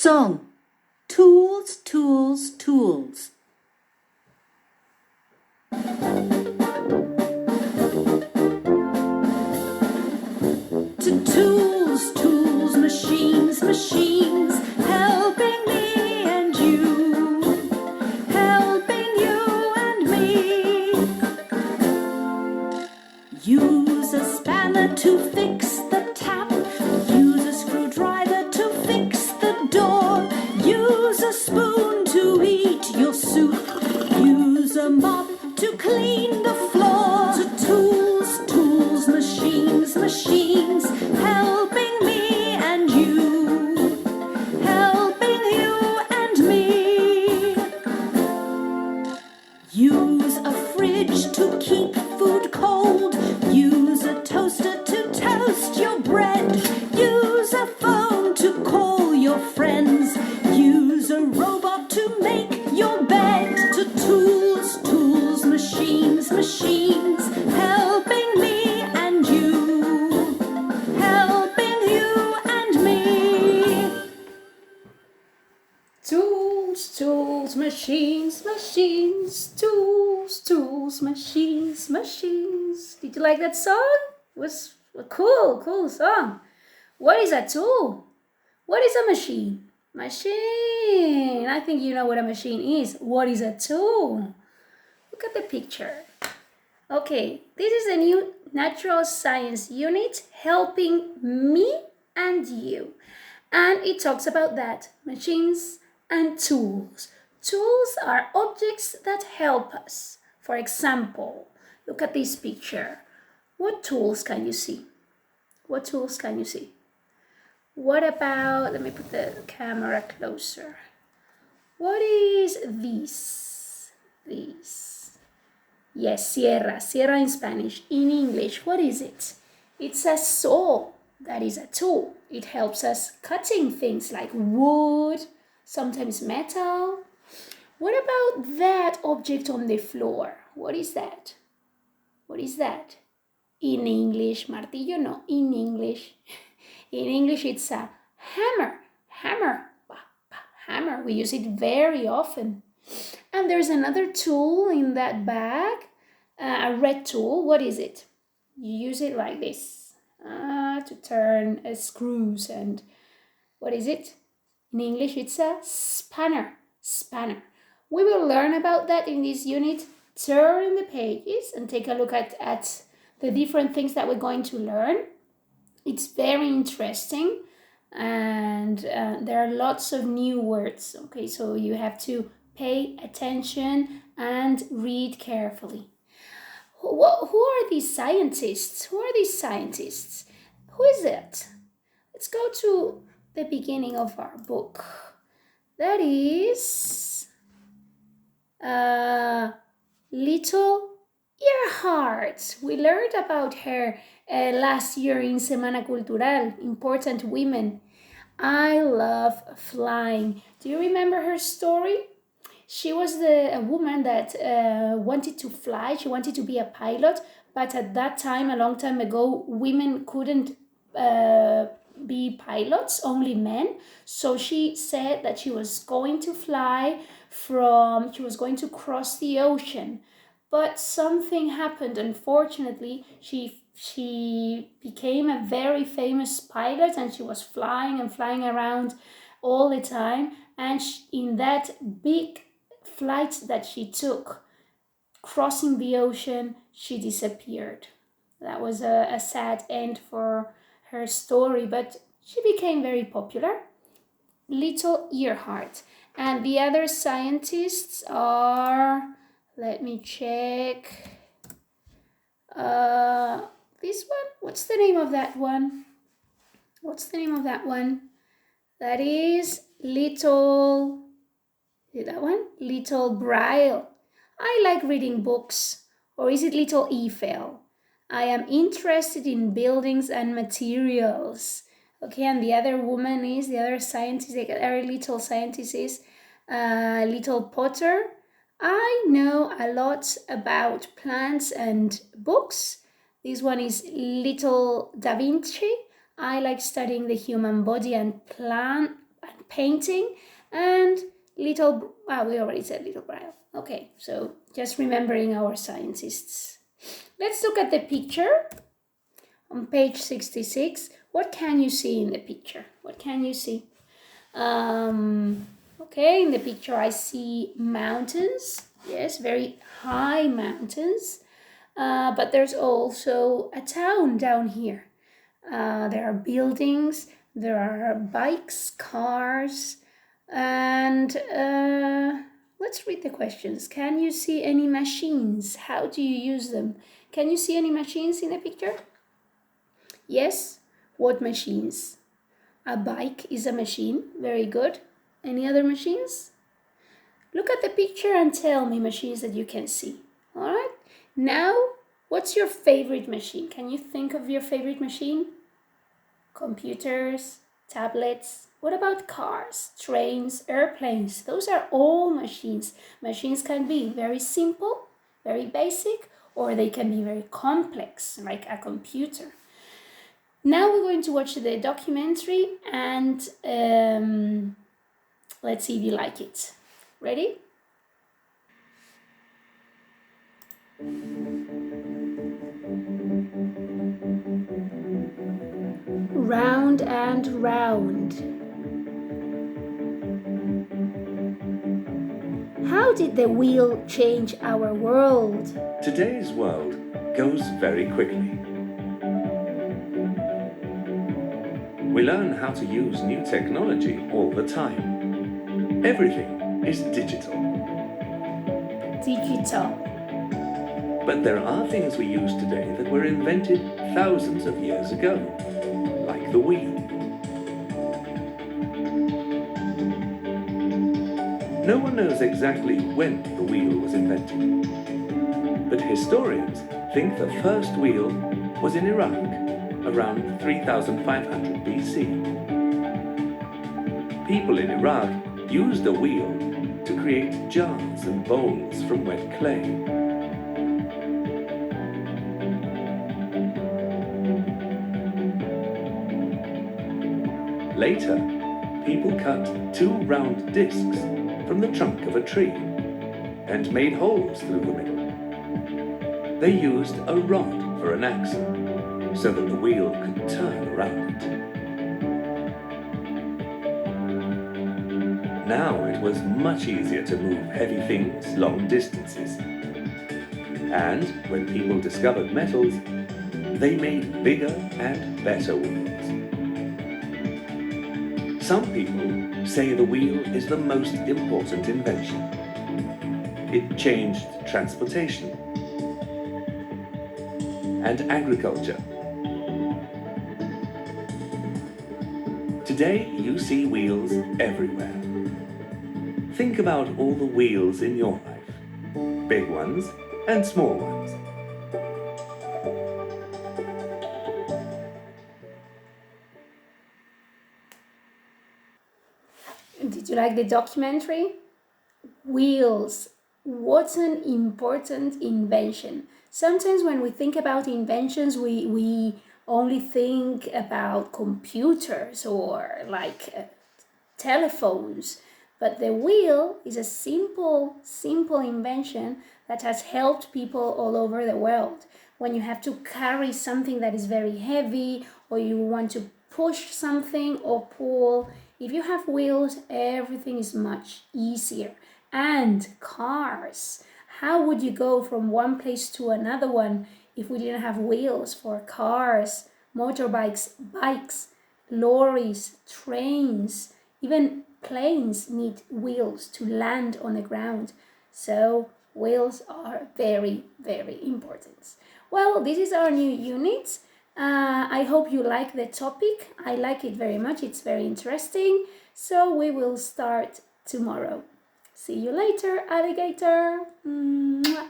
Song. Tools, tools, tools. To tools, tools, machines, machines, helping me and you, helping you and me. Use a spanner to fix the tap, use a screwdriver to fix the door, use a spoon to eat your soup, use a mop to clean the floor. To tools, tools, machines, machines, helping me and you, helping you and me. Use a fridge to keep food cold, use a toaster to toast your bread, use a phone to call your friends, use a robot to make your bed. To tools, tools, machines, machines, helping me and you, helping you and me. Tools, tools, machines, machines, tools, tools, machines, machines. Did you like that song? It was a cool song. What is a tool? What is a machine? Machine. I think you know what a machine is. What is a tool? Look at the picture. Okay, this is a new natural science unit helping me and you. And it talks about that, machines and tools. Tools are objects that help us. For example, look at this picture. What tools can you see? What tools can you see? What about, let me put the camera closer. What is this? This. Yes, sierra. Sierra in Spanish. In English, what is it? It's a saw. That is a tool. It helps us cutting things like wood, sometimes metal. What about that object on the floor? What is that? What is that? In English, martillo no, in English. In English, it's a hammer. Hammer. Hammer. We use it very often. And there's another tool in that bag, a red tool. What is it? You use it like this to turn screws. And what is it? In English, it's a spanner. Spanner. We will learn about that in this unit. Turn the pages and take a look at the different things that we're going to learn. It's very interesting, and there are lots of new words. Okay, so you have to pay attention and read carefully. Who are these scientists? Who are these scientists? Who is it? Let's go to the beginning of our book. That is Little Earhart. We learned about her last year in Semana Cultural, Important Women. I love flying. Do you remember her story? She was a woman that wanted to fly. She wanted to be a pilot, but at that time, a long time ago, women couldn't be pilots, only men. So she said that she was going to she was going to cross the ocean. But something happened. Unfortunately, she became a very famous pilot, and she was flying around all the time. And in that big flight that she took, crossing the ocean, she disappeared. That was a sad end for her story, but she became very popular. Little Earhart. And the other scientists are, let me check. This one? What's the name of that one? What's the name of that one? That is Little... Is that one? Little Braille. I like reading books. Or is it Little Eiffel? I am interested in buildings and materials. Okay, and the other scientist, the other little scientist is Little Potter. I know a lot about plants and books. This one is Little Da Vinci. I like studying the human body and and painting, and little, we already said little Braille. Okay, so just remembering our scientists. Let's look at the picture on page 66. What can you see in the picture? What can you see? Okay, in the picture I see mountains. Yes, very high mountains. But there's also a town down here. There are buildings, there are bikes, cars, and let's read the questions. Can you see any machines? How do you use them? Can you see any machines in the picture? Yes. What machines? A bike is a machine. Very good. Any other machines? Look at the picture and tell me machines that you can see. All right. Now, what's your favorite machine? Can you think of your favorite machine? Computers, tablets. What about cars, trains, airplanes? Those are all machines. Machines can be very simple, very basic, or they can be very complex, like a computer. Now we're going to watch the documentary and let's see if you like it. Ready? Round and round. How did the wheel change our world? Today's world goes very quickly. We learn how to use new technology all the time. Everything is digital. Digital. But there are things we use today that were invented thousands of years ago, like the wheel. No one knows exactly when the wheel was invented, but historians think the first wheel was in Iraq around 3500 BC. People in Iraq used a wheel to create jars and bowls from wet clay. Later, people cut 2 round discs from the trunk of a tree and made holes through the middle. They used a rod for an axle so that the wheel could turn around. Now it was much easier to move heavy things long distances. And when people discovered metals, they made bigger and better wheels. Some people say the wheel is the most important invention. It changed transportation and agriculture. Today you see wheels everywhere. Think about all the wheels in your life, big ones and small ones. Did you like the documentary? Wheels. What an important invention. Sometimes when we think about inventions, we only think about computers or like telephones. But the wheel is a simple invention that has helped people all over the world. When you have to carry something that is very heavy, or you want to push something or pull, if you have wheels, everything is much easier. And cars. How would you go from one place to another one if we didn't have wheels for cars, motorbikes, bikes, lorries, trains, even planes need wheels to land on the ground. So wheels are very, very important. Well, this is our new unit. I hope you like the topic. I like it very much. It's very interesting. So we will start tomorrow. See you later, alligator. Mwah.